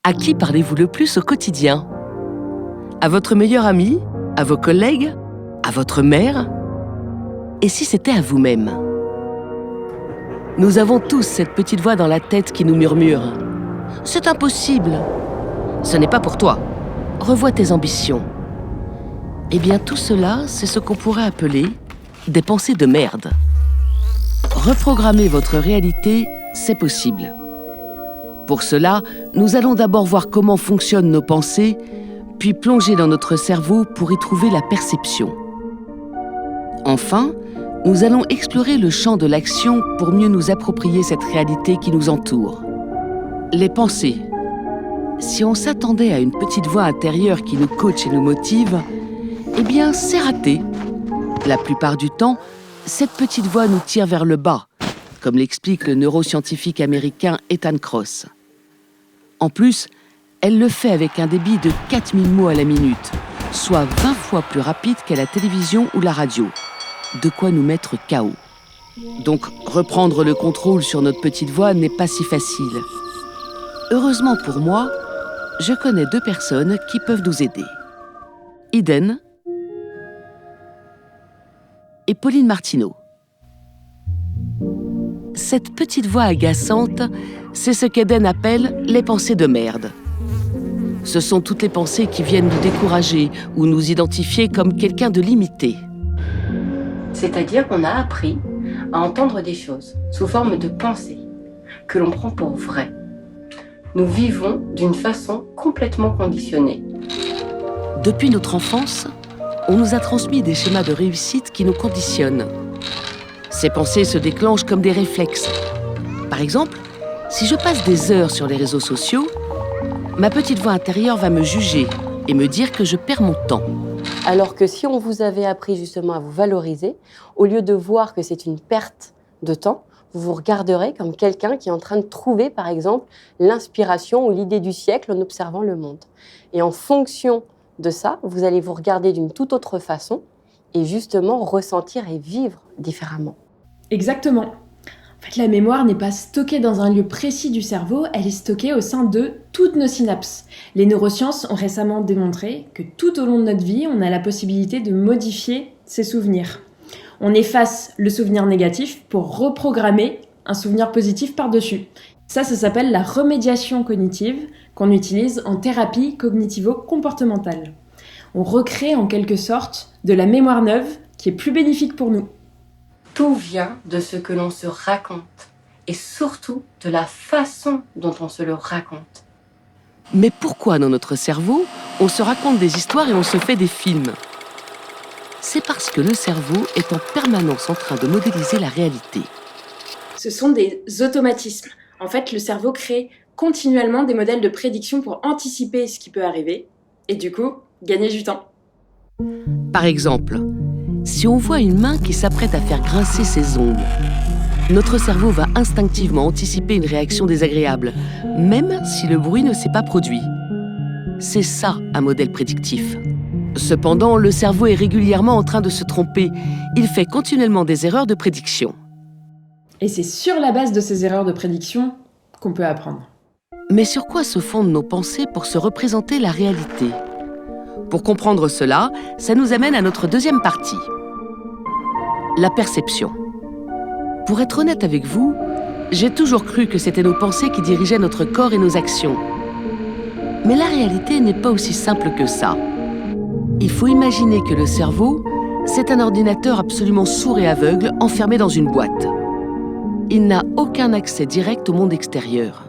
À qui parlez-vous le plus au quotidien? À votre meilleur ami? À vos collègues? À votre mère? Et si c'était à vous-même? Nous avons tous cette petite voix dans la tête qui nous murmure « C'est impossible !»« Ce n'est pas pour toi. Revois tes ambitions. » Eh bien, tout cela, c'est ce qu'on pourrait appeler des pensées de merde. Reprogrammer votre réalité, c'est possible. Pour cela, nous allons d'abord voir comment fonctionnent nos pensées, puis plonger dans notre cerveau pour y trouver la perception. Enfin, nous allons explorer le champ de l'action pour mieux nous approprier cette réalité qui nous entoure. Les pensées. Si on s'attendait à une petite voix intérieure qui nous coach et nous motive, eh bien, c'est raté. La plupart du temps, cette petite voix nous tire vers le bas, comme l'explique le neuroscientifique américain Ethan Kross. En plus, elle le fait avec un débit de 4000 mots à la minute, soit 20 fois plus rapide qu'à la télévision ou la radio. De quoi nous mettre KO. Donc, reprendre le contrôle sur notre petite voix n'est pas si facile. Heureusement pour moi, je connais 2 personnes qui peuvent nous aider. Eden et Pauline Martineau. Cette petite voix agaçante, c'est ce qu'Eden appelle les pensées de merde. Ce sont toutes les pensées qui viennent nous décourager ou nous identifier comme quelqu'un de limité. C'est-à-dire qu'on a appris à entendre des choses sous forme de pensées que l'on prend pour vraies. Nous vivons d'une façon complètement conditionnée. Depuis notre enfance, on nous a transmis des schémas de réussite qui nous conditionnent. Ces pensées se déclenchent comme des réflexes. Par exemple, si je passe des heures sur les réseaux sociaux, ma petite voix intérieure va me juger et me dire que je perds mon temps. Alors que si on vous avait appris justement à vous valoriser, au lieu de voir que c'est une perte de temps, vous vous regarderez comme quelqu'un qui est en train de trouver, par exemple, l'inspiration ou l'idée du siècle en observant le monde. Et en fonction de ça, vous allez vous regarder d'une toute autre façon et justement ressentir et vivre différemment. Exactement. En fait, la mémoire n'est pas stockée dans un lieu précis du cerveau, elle est stockée au sein de toutes nos synapses. Les neurosciences ont récemment démontré que tout au long de notre vie, on a la possibilité de modifier ses souvenirs. On efface le souvenir négatif pour reprogrammer un souvenir positif par-dessus. Ça s'appelle la remédiation cognitive qu'on utilise en thérapie cognitivo-comportementale. On recrée en quelque sorte de la mémoire neuve qui est plus bénéfique pour nous. Tout vient de ce que l'on se raconte et surtout de la façon dont on se le raconte. Mais pourquoi dans notre cerveau, on se raconte des histoires et on se fait des films? C'est parce que le cerveau est en permanence en train de modéliser la réalité. Ce sont des automatismes. En fait, le cerveau crée continuellement des modèles de prédiction pour anticiper ce qui peut arriver et du coup, gagner du temps. Par exemple, si on voit une main qui s'apprête à faire grincer ses ongles, notre cerveau va instinctivement anticiper une réaction désagréable, même si le bruit ne s'est pas produit. C'est ça, un modèle prédictif. Cependant, le cerveau est régulièrement en train de se tromper. Il fait continuellement des erreurs de prédiction. Et c'est sur la base de ces erreurs de prédiction qu'on peut apprendre. Mais sur quoi se fondent nos pensées pour se représenter la réalité? Pour comprendre cela, ça nous amène à notre deuxième partie. La perception. Pour être honnête avec vous, j'ai toujours cru que c'était nos pensées qui dirigeaient notre corps et nos actions. Mais la réalité n'est pas aussi simple que ça. Il faut imaginer que le cerveau, c'est un ordinateur absolument sourd et aveugle enfermé dans une boîte. Il n'a aucun accès direct au monde extérieur.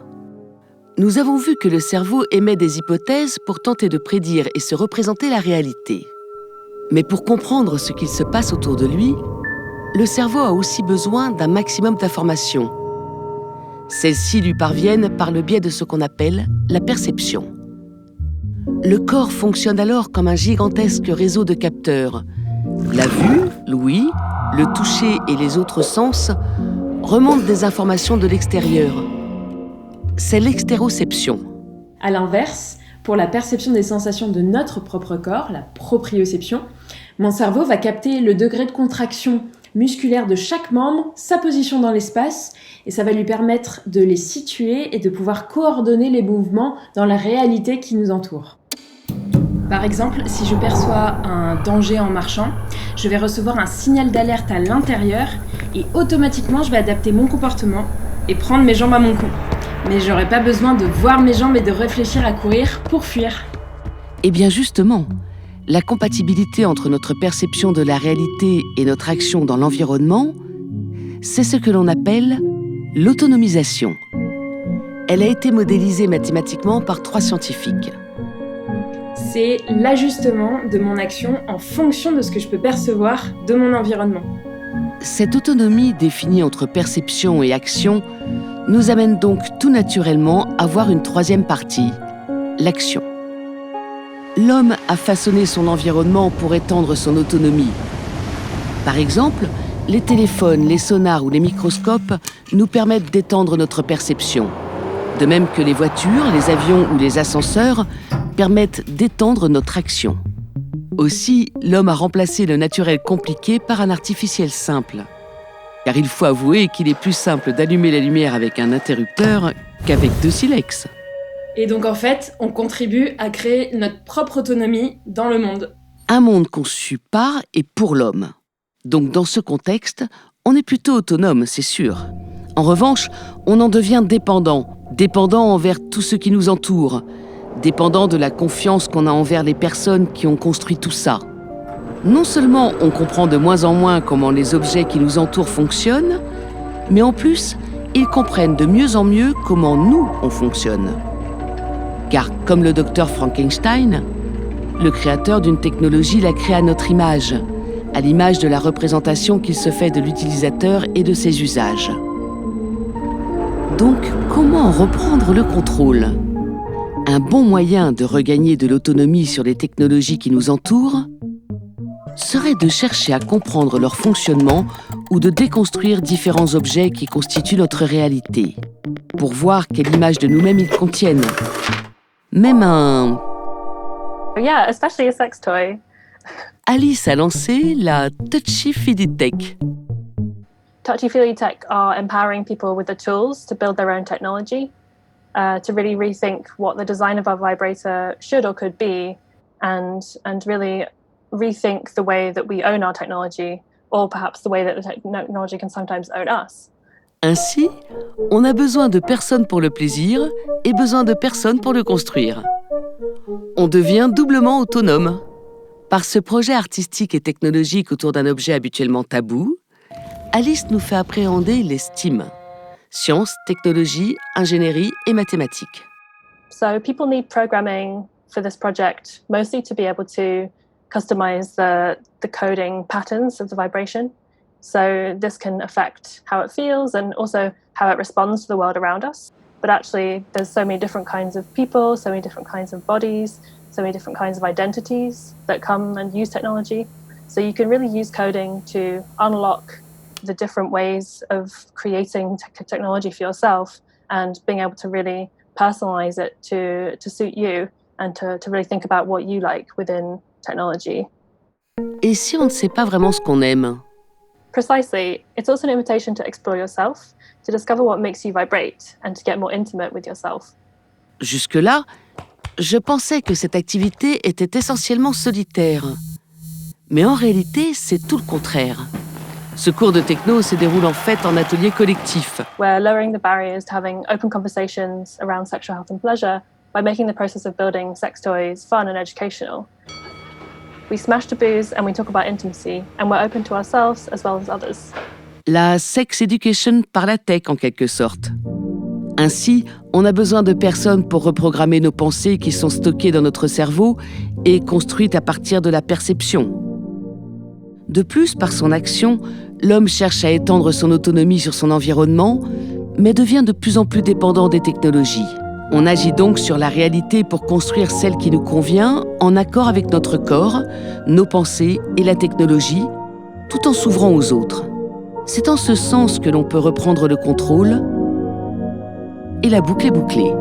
Nous avons vu que le cerveau émet des hypothèses pour tenter de prédire et se représenter la réalité. Mais pour comprendre ce qu'il se passe autour de lui, le cerveau a aussi besoin d'un maximum d'informations. Celles-ci lui parviennent par le biais de ce qu'on appelle la perception. Le corps fonctionne alors comme un gigantesque réseau de capteurs. La vue, l'ouïe, le toucher et les autres sens remontent des informations de l'extérieur. C'est l'extéroception. À l'inverse, pour la perception des sensations de notre propre corps, la proprioception, mon cerveau va capter le degré de contraction musculaires de chaque membre, sa position dans l'espace, et ça va lui permettre de les situer et de pouvoir coordonner les mouvements dans la réalité qui nous entoure. Par exemple, si je perçois un danger en marchant, je vais recevoir un signal d'alerte à l'intérieur et automatiquement je vais adapter mon comportement et prendre mes jambes à mon cou. Mais j'aurais pas besoin de voir mes jambes et de réfléchir à courir pour fuir. Eh bien justement, la compatibilité entre notre perception de la réalité et notre action dans l'environnement, c'est ce que l'on appelle l'autonomisation. Elle a été modélisée mathématiquement par 3 scientifiques. C'est l'ajustement de mon action en fonction de ce que je peux percevoir de mon environnement. Cette autonomie définie entre perception et action nous amène donc tout naturellement à voir une 3e partie, l'action. L'homme a façonné son environnement pour étendre son autonomie. Par exemple, les téléphones, les sonars ou les microscopes nous permettent d'étendre notre perception. De même que les voitures, les avions ou les ascenseurs permettent d'étendre notre action. Aussi, l'homme a remplacé le naturel compliqué par un artificiel simple. Car il faut avouer qu'il est plus simple d'allumer la lumière avec un interrupteur qu'avec 2 silex. Et donc en fait, on contribue à créer notre propre autonomie dans le monde. Un monde conçu par et pour l'homme. Donc dans ce contexte, on est plutôt autonome, c'est sûr. En revanche, on en devient dépendant envers tout ce qui nous entoure, dépendant de la confiance qu'on a envers les personnes qui ont construit tout ça. Non seulement on comprend de moins en moins comment les objets qui nous entourent fonctionnent, mais en plus, ils comprennent de mieux en mieux comment nous, on fonctionne. Car comme le docteur Frankenstein, le créateur d'une technologie la crée à notre image, à l'image de la représentation qu'il se fait de l'utilisateur et de ses usages. Donc, comment reprendre le contrôle ? Un bon moyen de regagner de l'autonomie sur les technologies qui nous entourent serait de chercher à comprendre leur fonctionnement ou de déconstruire différents objets qui constituent notre réalité, pour voir quelle image de nous-mêmes ils contiennent. Même un... Yeah, especially a sex toy. Alice a lancé la Touchy-Feely Tech. Touchy-feely tech are empowering people with the tools to build their own technology, to really rethink what the design of our vibrator should or could be, and really rethink the way that we own our technology, or perhaps the way that the technology can sometimes own us. Ainsi, on a besoin de personne pour le plaisir et besoin de personne pour le construire. On devient doublement autonome. Par ce projet artistique et technologique autour d'un objet habituellement tabou, Alice nous fait appréhender les STEAM, sciences, technologies, ingénierie et mathématiques. So people need programming for this project, mostly to be able to customize the coding patterns of the vibration. So this can affect how it feels and also how it responds to the world around us. But actually, there's so many different kinds of people, so many different kinds of bodies, so many different kinds of identities that come and use technology. So you can really use coding to unlock the different ways of creating technology for yourself and being able to really personalize it to suit you and to really think about what you like within technology. Et si on ne sait pas vraiment ce qu'on aime ? Precisely. It's also an invitation to explore yourself, to discover what makes you vibrate and to get more intimate with yourself. Jusque-là, je pensais que cette activité était essentiellement solitaire. Mais en réalité, c'est tout le contraire. Ce cours de techno se déroule en fait en atelier collectif. We're lowering the barriers to having open conversations around sexual health and pleasure by making the process of building sex toys fun and educational. We smash taboos and we talk about intimacy, and we're open to ourselves as well as others. La sex education par la tech en quelque sorte. Ainsi, on a besoin de personnes pour reprogrammer nos pensées qui sont stockées dans notre cerveau et construites à partir de la perception. De plus, par son action, l'homme cherche à étendre son autonomie sur son environnement, mais devient de plus en plus dépendant des technologies. On agit donc sur la réalité pour construire celle qui nous convient, en accord avec notre corps, nos pensées et la technologie, tout en s'ouvrant aux autres. C'est en ce sens que l'on peut reprendre le contrôle, et la boucle est bouclée.